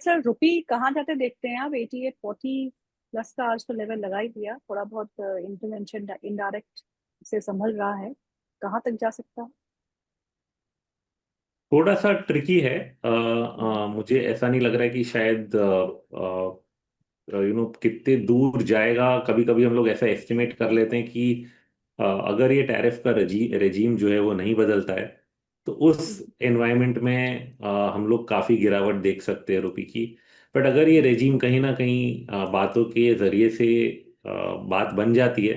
Sir रुपी कहाँ जाते देखते हैं आप? 8840 प्लस का आज तो लेवल लगा ही दिया, थोड़ा बहुत इंटरवेंशन इनडायरेक्ट से संभल रहा है, कहाँ तक जा सकता है? थोड़ा सा ट्रिकी है। हम्म, मुझे ऐसा नहीं लग रहा है कि शायद कितने दूर जाएगा। कभी कभी हम लोग ऐसा एस्टिमेट कर लेते हैं कि अगर ये टैरिफ का रेजीम जो है वो नहीं बदलता है तो उस हम्म, एनवायरनमेंट में हम लोग काफ़ी गिरावट देख सकते हैं रुपये की। बट अगर ये रेजीम कहीं ना कहीं बातों के जरिए से बात बन जाती है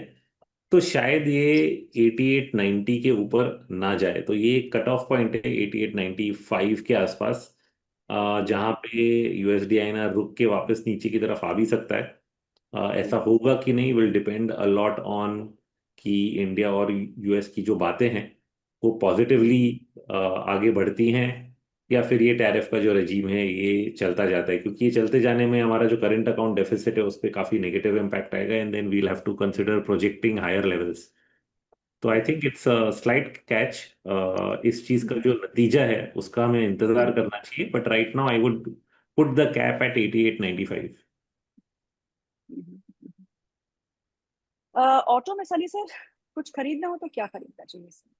तो शायद ये 8890 के ऊपर ना जाए। तो ये कट ऑफ पॉइंट है 8895 के आसपास, जहाँ पे यूएसडी आईएनआर रुक के वापस नीचे की तरफ आ भी सकता है। ऐसा होगा कि नहीं will depend a lot on कि इंडिया और यूएस की जो बातें हैं वो पॉजिटिवली आगे बढ़ती हैं या फिर ये टैरिफ का जो रजीम है ये चलता जाता है। क्योंकि ये चलते जाने में हमारा जो करंट अकाउंट डेफिसिट है उस पर काफी नेगेटिव इम्पैक्ट आएगा and then we'll have to consider projecting higher levels. तो I think it's a slight catch. इस चीज का हम्म, जो नतीजा है उसका हमें इंतजार हम्म, करना चाहिए, but right now I would put the cap at 8895। हम्म। ऑटो में सनी सर कुछ खरीदना हो तो क्या खरीदना चाहिए इसमें?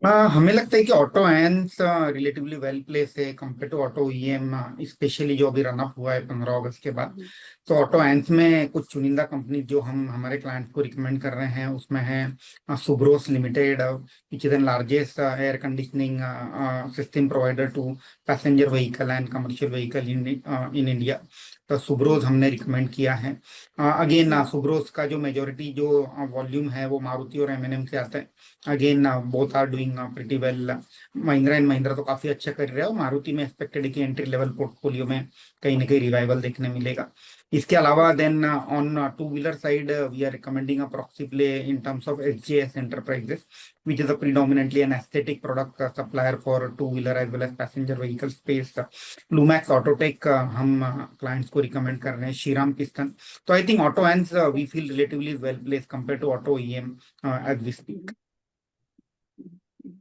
हमें लगता है कि auto ends relatively well placed है compare to auto EM, specially जो अभी रन अप हुआ है 15 अगस्त के बाद। हम्म, तो ऑटो हम्म, एंड्स में कुछ चुनिंदा कंपनी जो हम हमारे क्लाइंट्स को रिकमेंड कर रहे हैं उसमें है Subros limited, which is an largest air conditioning system provider to passenger vehicle and commercial vehicle in India. तो सुब्रोस हम्म, हमने रिकमेंड किया है। अगेन हम्म, सुब्रोस का जो मेजोरिटी जो वॉल्यूम है वो मारुति और एमएनएम से आता है। Again both are doing pretty well. Mahindra and Mahindra तो काफी अच्छा कर रहा है और मारुति में एक्सपेक्टेड है कि एंट्री लेवल पोर्टफोलियो में कहीं ना कहीं रिवाइवल देखने मिलेगा। इसके अलावा then on two wheeler side we are recommending a proxy play in terms of HJS enterprises, which is a predominantly an aesthetic product supplier for two wheeler as well as passenger vehicle space. Lumax Autotech हम clients को recommend कर रहे हैं, Shriram piston. तो I think auto ends we feel relatively well place compare to auto EM as we speak. Hmm, hmm.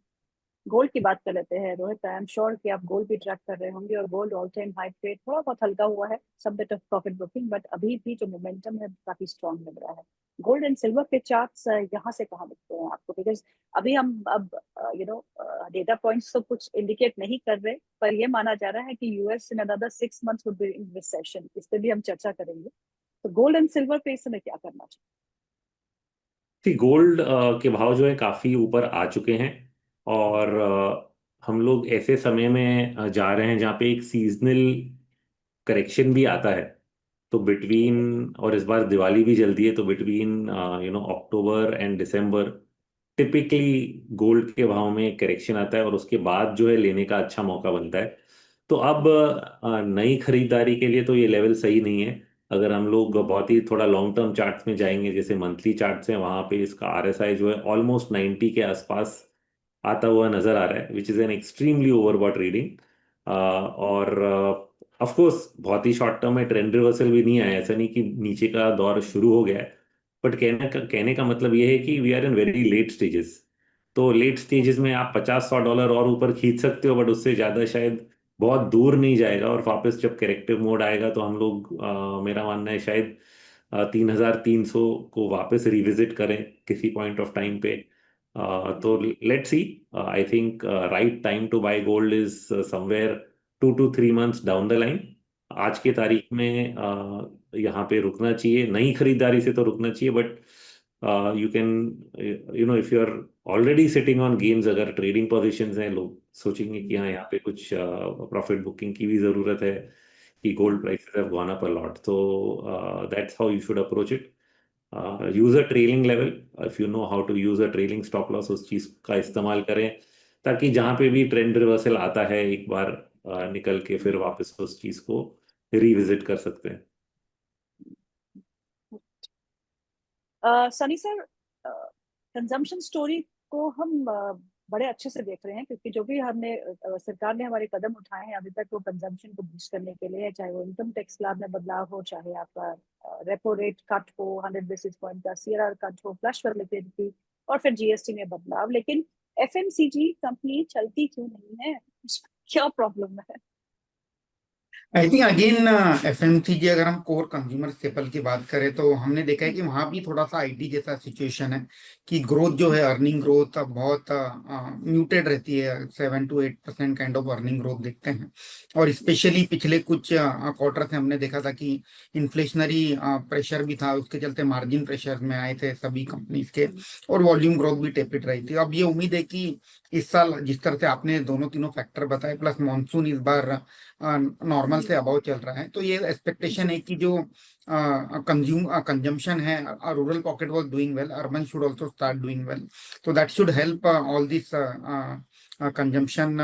Gold की बात कर लेते हैं रोहित। आई एम श्योर कि आप गोल्ड भी ट्रैक कर रहे होंगे, और गोल्ड ऑल टाइम हाई पे थोड़ा बहुत हल्का हुआ है, सब bit of profit booking, but अभी भी जो मोमेंटम है काफी स्ट्रांग लग रहा है। गोल्ड एंड सिल्वर के चार्ट्स यहाँ से कहाँ दिखते हैं आपको? बिकॉज अभी हम अब डेटा पॉइंट्स तो कुछ इंडिकेट नहीं कर रहे, पर ये माना जा रहा है कि US in another 6 months would be in recession. इस पे भी हम चर्चा करेंगे। तो गोल्ड एंड सिल्वर पे इस समय क्या करना चाहिए? गोल्ड के भाव जो है काफी ऊपर आ चुके हैं और हम लोग ऐसे समय में जा रहे हैं जहाँ पे एक सीजनल करेक्शन भी आता है। तो बिटवीन, और इस बार दिवाली भी जल्दी है, तो between October and December typically gold के भाव में करेक्शन आता है और उसके बाद जो है लेने का अच्छा मौका बनता है। तो अब नई खरीदारी के लिए तो ये लेवल सही नहीं है। अगर हम लोग बहुत ही थोड़ा लॉन्ग टर्म चार्ट्स में जाएंगे, जैसे मंथली चार्ट्स हैं, वहां पे इसका आरएसआई जो है ऑलमोस्ट 90 के आसपास आता हुआ नजर आ रहा है, विच is an extremely overbought reading. और ऑफ कोर्स बहुत ही शॉर्ट टर्म में ट्रेंड रिवर्सल भी नहीं आया, ऐसा नहीं कि नीचे का दौर शुरू हो गया है। बट कहने का मतलब ये है कि we are in very late stages. तो लेट स्टेजेस में आप 50-100 डॉलर और ऊपर खींच सकते हो, बट उससे ज़्यादा शायद बहुत दूर नहीं जाएगा। और वापस जब करेक्टिव मोड आएगा तो हम लोग मेरा मानना है शायद 3300 को वापस रिविजिट करें किसी पॉइंट ऑफ टाइम पे। तो let's see. I think right time to buy gold is somewhere 2 to 3 months down the line. आज के तारीख में यहाँ पे रुकना चाहिए, नई खरीदारी से तो रुकना चाहिए, but you can if you are already sitting on games, अगर ट्रेडिंग पोजीशंस हैं, लोग सोचेंगे कि हाँ यहाँ पे कुछ प्रॉफिट बुकिंग की भी ज़रूरत है कि gold prices have gone up a lot. तो that's how you should approach it. Use a trailing level, if you know how to use a trailing stop loss, उस चीज का इस्तेमाल करें ताकि जहां पे भी ट्रेंड रिवर्सल आता है एक बार निकल के फिर वापस उस चीज को रिविजिट कर सकते हैं। सनी सर, कंजम्पशन स्टोरी को हम बड़े अच्छे से देख रहे हैं, क्योंकि जो भी हमने सरकार ने हमारे कदम उठाए हैं अभी तक वो कंजम्पशन को बूस्ट करने के लिए है, चाहे वो इनकम टैक्स स्लैब में बदलाव हो, चाहे आपका रेपो रेट कट हो, 100 बेसिस पॉइंट का सीआरआर कट हो, फ्लश पर लिक्विडिटी, और फिर जीएसटी में बदलाव। लेकिन एफएमसीजी कंपनी चलती क्यों नहीं है? क्या प्रॉब्लम है? आई थिंक अगेन एफएमसीजी, अगर हम कोर कंज्यूमर स्टेपल की बात करें तो हमने देखा है कि वहां भी थोड़ा सा आईटी जैसा सिचुएशन है कि ग्रोथ जो है, अर्निंग ग्रोथ बहुत म्यूटेड रहती है। 7 to 8% kind of earning growth देखते हैं। और स्पेशली पिछले कुछ क्वार्टर से हमने देखा था कि इन्फ्लेशनरी प्रेशर भी था, उसके चलते मार्जिन प्रेशर में आए थे सभी कंपनीज के, और वॉल्यूम ग्रोथ भी टेपिड रही थी। अब ये उम्मीद है कि इस साल जिस तरह से आपने दोनों तीनों फैक्टर बताए, प्लस मानसून इस बार नॉर्मल से अबाव चल रहा है, तो ये एक्सपेक्टेशन जी है कि जो कंजम्पशन है, rural pocket was doing well, urban should also start doing well, तो that should help all this consumption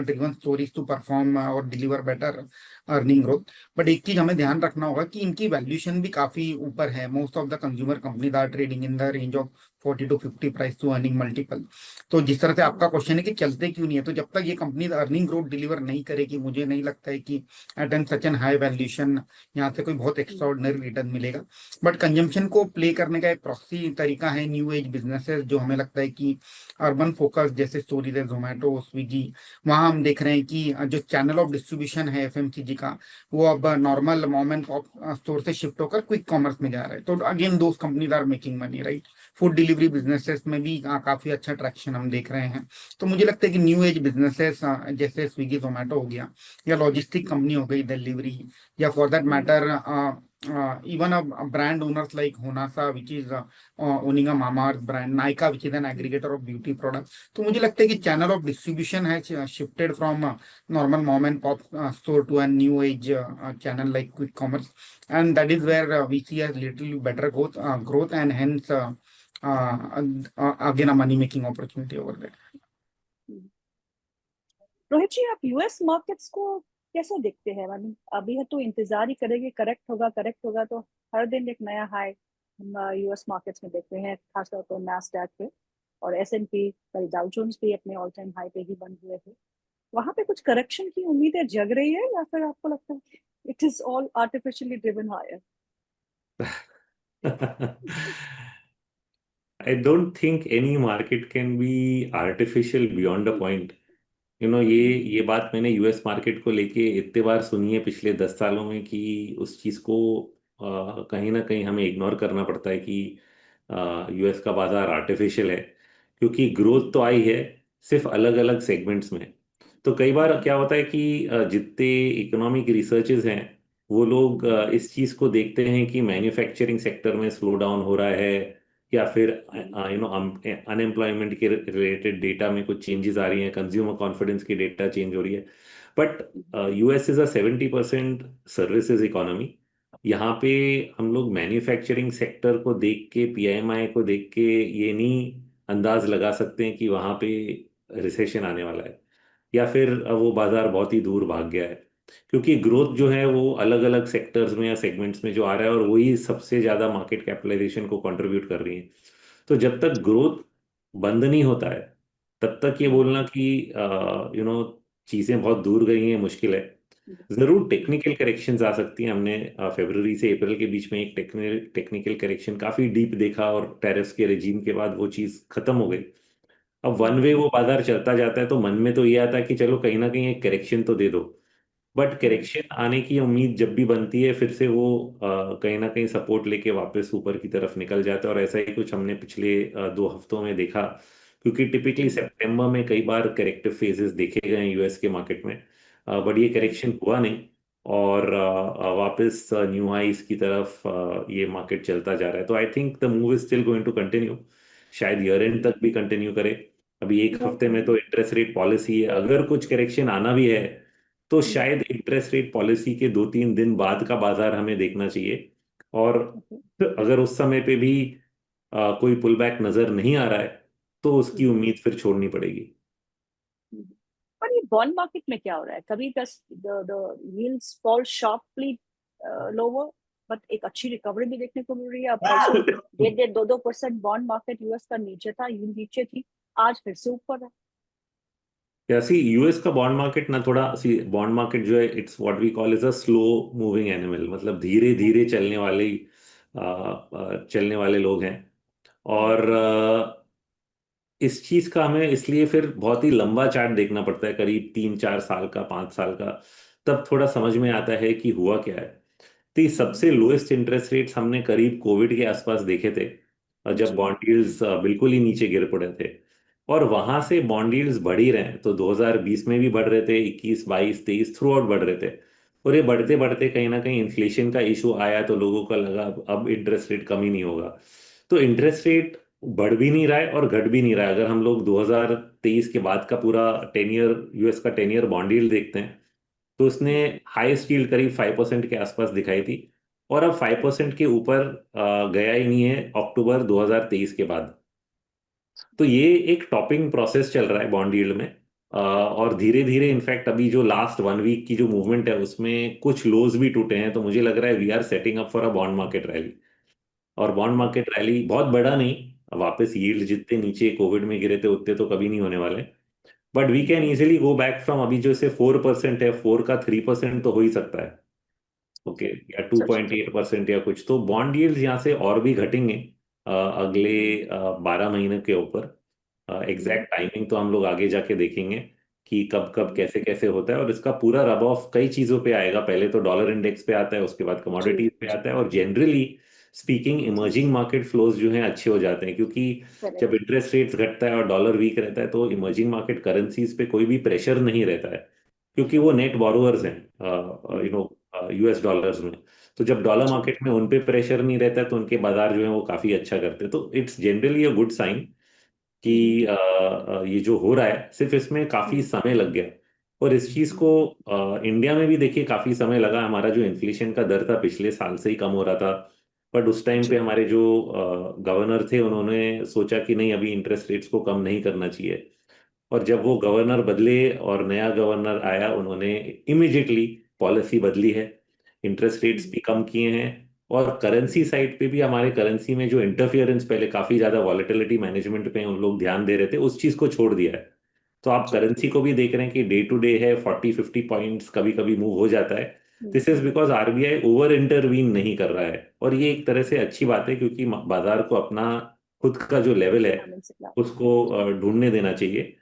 driven stories to perform और deliver better earning growth. But एक चीज हमें ध्यान रखना होगा कि इनकी वैल्यूएशन भी काफी ऊपर है। Most of the consumer companies are trading in the range of 40 to 50 price to earning multiple. तो जिस तरह से आपका क्वेश्चन है कि चलते क्यों नहीं है, तो जब तक ये कंपनी अर्निंग ग्रोथ डिलीवर नहीं करेगी, मुझे नहीं लगता है कि at an such an high valuation यहाँ से कोई बहुत एक्स्ट्राऑर्डिनरी रिटर्न मिलेगा। बट कंजम्पशन को प्ले करने का एक प्रॉक्सी तरीका है न्यू एज बिजनेसेस, जो हमें लगता है कि अर्बन फोकस जैसे स्टोरीज है, जोमेटो, स्विगी, वहाँ हम देख रहे हैं कि जो चैनल ऑफ डिस्ट्रीब्यूशन है एफएमसीजी का, वो अब normal mom and pop store से शिफ्ट होकर क्विक कॉमर्स में जा रहा है। तो again those companies are making money, right. Food delivery businesses में भी काफी अच्छा ट्रैक्शन हम देख रहे हैं। तो मुझे लगता है कि न्यू एज बिजनेसेस जैसे स्विगी जोमेटो हो गया, या लॉजिस्टिक कंपनी हो गई डिलीवरी, या for that matter even a brand owners like Honasa which is owning a Mamaearth brand, Nykaa which is an aggregator of beauty product. तो मुझे लगता है कि चैनल ऑफ डिस्ट्रीब्यूशन है shifted from normal mom and pop store to an new age channel like quick commerce, and that is where we see a little better growth and hence again a money making opportunity over there. Rohit ji, आप US markets को कैसे देखते हैं? मतलब अभी है तो इंतजार ही करेंगे करेक्ट होगा तो हर दिन एक नया हाई हम यूएस मार्केट्स में देखते हैं, खासतौर पर नैस्डैक पे। और एसएनपी, कल डाउ जोन्स भी अपने ऑल टाइम हाई पे ही बंद हुए थे। वहां पे कुछ करेक्शन की उम्मीदें जग रही है, या फिर आपको लगता है it is all artificially driven higher? I don't think any market can be artificial beyond a point. ये बात मैंने यूएस मार्केट को लेके इतने बार सुनी है पिछले 10 सालों में कि उस चीज़ को कहीं ना कहीं हमें इग्नोर करना पड़ता है कि यूएस का बाजार आर्टिफिशियल है, क्योंकि ग्रोथ तो आई है सिर्फ अलग अलग सेगमेंट्स में। तो कई बार क्या होता है कि जितने इकोनॉमिक रिसर्चेस हैं वो लोग इस चीज़ को देखते हैं कि मैन्युफैक्चरिंग सेक्टर में स्लो डाउन हो रहा है, या फिर अनएम्प्लॉयमेंट के रिलेटेड डेटा में कुछ चेंजेस आ रही हैं, कंज्यूमर कॉन्फिडेंस की डेटा चेंज हो रही है। But US is a 70% services economy. यहाँ पे हम लोग मैन्युफैक्चरिंग सेक्टर को देख के, पीएमआई को देख के ये नहीं अंदाज लगा सकते हैं कि वहाँ पे रिसेशन आने वाला है, या फिर वो बाजार बहुत ही दूर भाग गया है। क्योंकि ग्रोथ जो है वो अलग अलग सेक्टर्स में या सेगमेंट्स में जो आ रहा है, और वही सबसे ज़्यादा मार्केट कैपिटलाइजेशन को कंट्रीब्यूट कर रही है। तो जब तक ग्रोथ बंद नहीं होता है तब तक ये बोलना कि चीज़ें बहुत दूर गई हैं मुश्किल है। ज़रूर टेक्निकल करेक्शंस आ सकती हैं। हमने फरवरी से अप्रैल के बीच में एक टेक्निकल करेक्शन काफ़ी डीप देखा, और टैरिफ्स के रेजीम के बाद वो चीज़ खत्म हो गई। अब वन वे वो बाजार चलता जाता है, तो मन में तो ये आता है कि चलो कहीं ना कहीं एक करेक्शन तो दे दो। बट करेक्शन आने की उम्मीद जब भी बनती है, फिर से वो कहीं ना कहीं सपोर्ट लेके वापस ऊपर की तरफ निकल जाता है, और ऐसा ही कुछ हमने पिछले 2 हफ्तों में देखा। क्योंकि टिपिकली सितंबर में कई बार करेक्टिव फेजेस देखे गए हैं यूएस के मार्केट में, बट ये करेक्शन हुआ नहीं, और वापस न्यू हाइस की तरफ ये मार्केट चलता जा रहा है। तो I think the move is still going to continue, शायद ईयर एंड तक भी कंटिन्यू करे। अभी एक हफ्ते में तो इंटरेस्ट रेट पॉलिसी है, अगर कुछ करेक्शन आना भी है तो शायद इंटरेस्ट रेट पॉलिसी के 2-3 दिन बाद का बाजार हमें देखना चाहिए। और अगर उस समय पे भी कोई पुल बैक नजर नहीं आ रहा है तो उसकी उम्मीद फिर छोड़नी पड़ेगी। पर ये बॉन्ड मार्केट में क्या हो रहा है? कभी the yields fall sharply lower, but एक अच्छी रिकवरी भी देखने को मिल रही है। अब परसों 1.5-2% बॉन्ड मार्केट यूएस का नीचे था, यील्ड नीचे थी, आज फिर से ऊपर है। सी यूएस का बॉन्ड मार्केट ना, थोड़ा सी बॉन्ड मार्केट जो है it's what we call is a slow moving animal, मतलब धीरे धीरे चलने वाले लोग हैं। और इस चीज का हमें इसलिए फिर बहुत ही लंबा चार्ट देखना पड़ता है, करीब 3-4 साल का, 5 साल का, तब थोड़ा समझ में आता है कि हुआ क्या है। तो ये सबसे लोएस्ट इंटरेस्ट रेट्स हमने करीब कोविड के आसपास देखे थे, और जब जी। बॉन्ड यील्ड्स बिल्कुल ही नीचे गिर पड़े थे। और वहां से बॉन्ड यील्ड्स बढ़ ही रहे हैं, तो 2020 में भी बढ़ रहे थे, 21, 22, 23 थ्रू आउट बढ़ रहे थे। और ये बढ़ते बढ़ते कहीं ना कहीं इन्फ्लेशन का इशू आया, तो लोगों को लगा अब इंटरेस्ट रेट कम ही नहीं होगा। तो इंटरेस्ट रेट बढ़ भी नहीं रहा है और घट भी नहीं रहा है। अगर हम लोग 2023 के बाद का पूरा 10 ईयर यूएस का 10 ईयर बॉन्ड यील्ड देखते हैं, तो उसने हाईएस्ट यील्ड करीब 5% के आसपास दिखाई थी, और अब 5% के ऊपर गया ही नहीं है अक्टूबर 2023 के बाद। तो ये एक टॉपिंग प्रोसेस चल रहा है बॉन्ड यील्ड में। और धीरे धीरे इनफैक्ट अभी जो लास्ट 1 वीक की जो मूवमेंट है उसमें कुछ लोज भी टूटे हैं, तो मुझे लग रहा है we are setting up for a bond market rally. और बॉन्ड मार्केट रैली बहुत बड़ा नहीं, वापस यील्ड जितने नीचे कोविड में गिरे थे उतने तो कभी नहीं होने वाले, but we can easily go back from अभी जो से 4% है, 4 का 3% तो हो ही सकता है। ओके, या 2.8% या कुछ, तो बॉन्ड यील्ड्स यहाँ से और भी घटेंगे अगले 12 महीने के ऊपर। एग्जैक्ट टाइमिंग तो हम लोग आगे जाके देखेंगे कि कब कब कैसे कैसे होता है, और इसका पूरा रब ऑफ कई चीज़ों पे आएगा। पहले तो डॉलर इंडेक्स पे आता है, उसके बाद कमोडिटीज पे आता है, और generally speaking emerging market flows जो हैं अच्छे हो जाते हैं, क्योंकि जब इंटरेस्ट रेट्स घटता है और डॉलर वीक रहता है तो इमर्जिंग मार्केट करेंसीज पे कोई भी प्रेशर नहीं रहता है, क्योंकि वो नेट बोरोअर्स हैं यूएस डॉलर्स में। तो जब डॉलर मार्केट में उन पे प्रेशर नहीं रहता है तो उनके बाजार जो है वो काफी अच्छा करते हैं। तो it's generally a good sign कि ये जो हो रहा है, सिर्फ इसमें काफी समय लग गया। और इस चीज को इंडिया में भी देखिए काफी समय लगा। हमारा जो इन्फ्लेशन का दर था पिछले साल से ही कम हो रहा था, बट उस टाइम पे हमारे जो गवर्नर थे उन्होंने सोचा कि नहीं, अभी इंटरेस्ट रेट्स को कम नहीं करना चाहिए। और जब वो गवर्नर बदले और नया गवर्नर आया, उन्होंने इमिडिएटली पॉलिसी बदली है, इंटरेस्ट रेट्स भी कम किए हैं। और करेंसी साइड पे भी हमारे करेंसी में जो इंटरफियरेंस, पहले काफी ज्यादा वॉलेटिलिटी मैनेजमेंट पे उन लोग ध्यान दे रहे थे, उस चीज को छोड़ दिया है। तो आप करेंसी को भी देख रहे हैं कि डे टू डे है, 40-50 पॉइंट्स कभी कभी मूव हो जाता है। This is because RBI over intervene नहीं कर रहा है, और ये एक तरह से अच्छी बात है, क्योंकि बाजार को अपना खुद का जो लेवल है उसको ढूंढने देना चाहिए।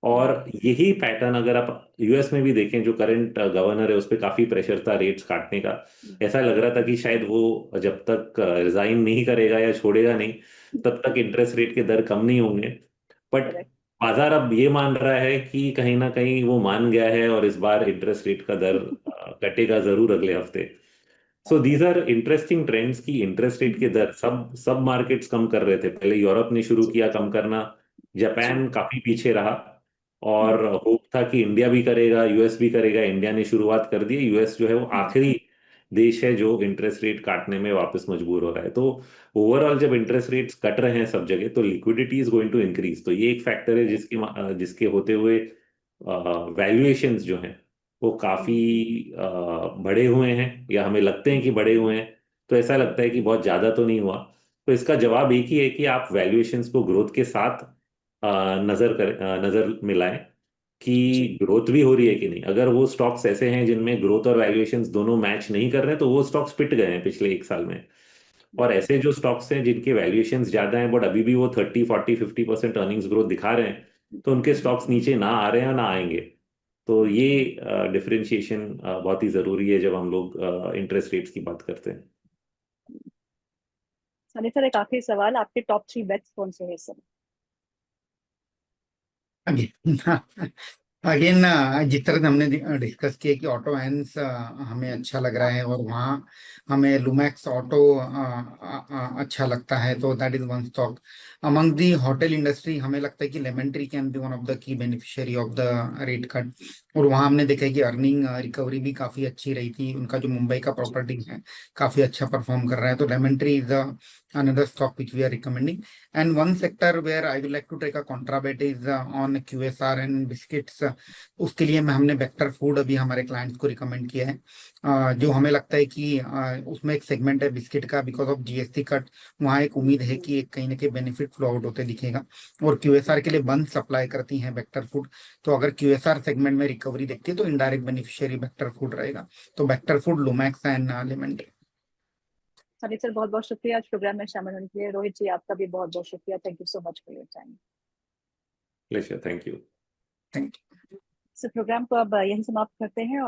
और यही पैटर्न अगर आप यूएस में भी देखें, जो करंट गवर्नर है उस पर काफी प्रेशर था रेट्स काटने का। ऐसा लग रहा था कि शायद वो जब तक रिजाइन नहीं करेगा या छोड़ेगा नहीं, तब तक इंटरेस्ट रेट के दर कम नहीं होंगे। बट बाजार अब ये मान रहा है कि कहीं ना कहीं वो मान गया है, और इस बार इंटरेस्ट रेट का दर घटेगा जरूर अगले हफ्ते। So these are interesting trends की इंटरेस्ट रेट के दर सब सब मार्केट्स कम कर रहे थे। पहले यूरोप ने शुरू किया कम करना, जापान काफी पीछे रहा, और होप था कि इंडिया भी करेगा, यूएस भी करेगा। इंडिया ने शुरुआत कर दी, यूएस जो है वो आखिरी देश है जो इंटरेस्ट रेट काटने में वापस मजबूर हो रहा है। तो ओवरऑल जब इंटरेस्ट रेट्स कट रहे हैं सब जगह, तो liquidity is going to increase. तो ये एक फैक्टर है जिसके होते हुए वैल्यूएशंस जो हैं वो काफी बड़े हुए हैं, या हमें लगते हैं कि बड़े हुए हैं। तो ऐसा लगता है कि बहुत ज्यादा तो नहीं हुआ। तो इसका जवाब एक ही है कि आप वैल्यूएशंस को ग्रोथ के साथ नजर मिलाएं कि ग्रोथ भी हो रही है कि नहीं। अगर वो स्टॉक्स ऐसे हैं जिनमें ग्रोथ और वैल्यूएशंस दोनों मैच नहीं कर रहे हैं, तो वो स्टॉक्स पिट गए हैं पिछले एक साल में। और ऐसे जो स्टॉक्स हैं जिनके वैल्यूएशंस ज्यादा हैं बट अभी भी वो 30, 40, 50% अर्निंग्स ग्रोथ दिखा रहे हैं, तो उनके स्टॉक्स नीचे ना आ रहे हैं और ना आएंगे। तो ये डिफरेंशिएशन बहुत ही जरूरी है जब हम लोग इंटरेस्ट रेट्स की बात करते हैं। सनी सर, एक आखिरी सवाल, आपके टॉप 3 बेट्स कौन से हैं इस समय? अगेन जिस तरह से हमने डिस्कस किया कि ऑटो वायंस हमें अच्छा लग रहा है, और वहाँ हमें लुमैक्स ऑटो अच्छा लगता है, तो that is one stock. Among the hotel industry हमें लगता है कि lemon tree can be one of the key beneficiary of the rate cut. और वहाँ हमने देखा है कि अर्निंग रिकवरी भी काफी अच्छी रही थी उनका, जो मुंबई का प्रॉपर्टी है काफी अच्छा परफॉर्म कर रहा है। तो lemon tree is another stock which we are recommending. And one sector where I would like to take a contra bet is on QSR and biscuits. उसके लिए हमने वेक्टर फूड अभी हमारे क्लाइंट्स को रिकमेंड किया है। जो हमें लगता है कि उसमें एक सेगमेंट है बिस्किट का, बिकॉज ऑफ जीएसटी कट वहाँ एक उम्मीद है कि एक कहीं ना कहीं बेनिफिट फ्लो आउट होते दिखेगा। और क्यूएसआर के लिए बंद सप्लाई करती हैं वेक्टर फूड, तो अगर क्यूएसआर सेगमेंट में रिकवरी देखती है तो इनडायरेक्ट बेनिफिशियरी वेक्टर फूड रहेगा। तो vector food, Lumax and lemon tree. Sunny sir, बहुत बहुत शुक्रिया आज प्रोग्राम में शामिल होने के लिए। रोहित जी, आपका भी बहुत बहुत शुक्रिया। Thank you so much for your time. Pleasure, thank you. Thank you. इस प्रोग्राम को अब यहीं समाप्त करते हैं।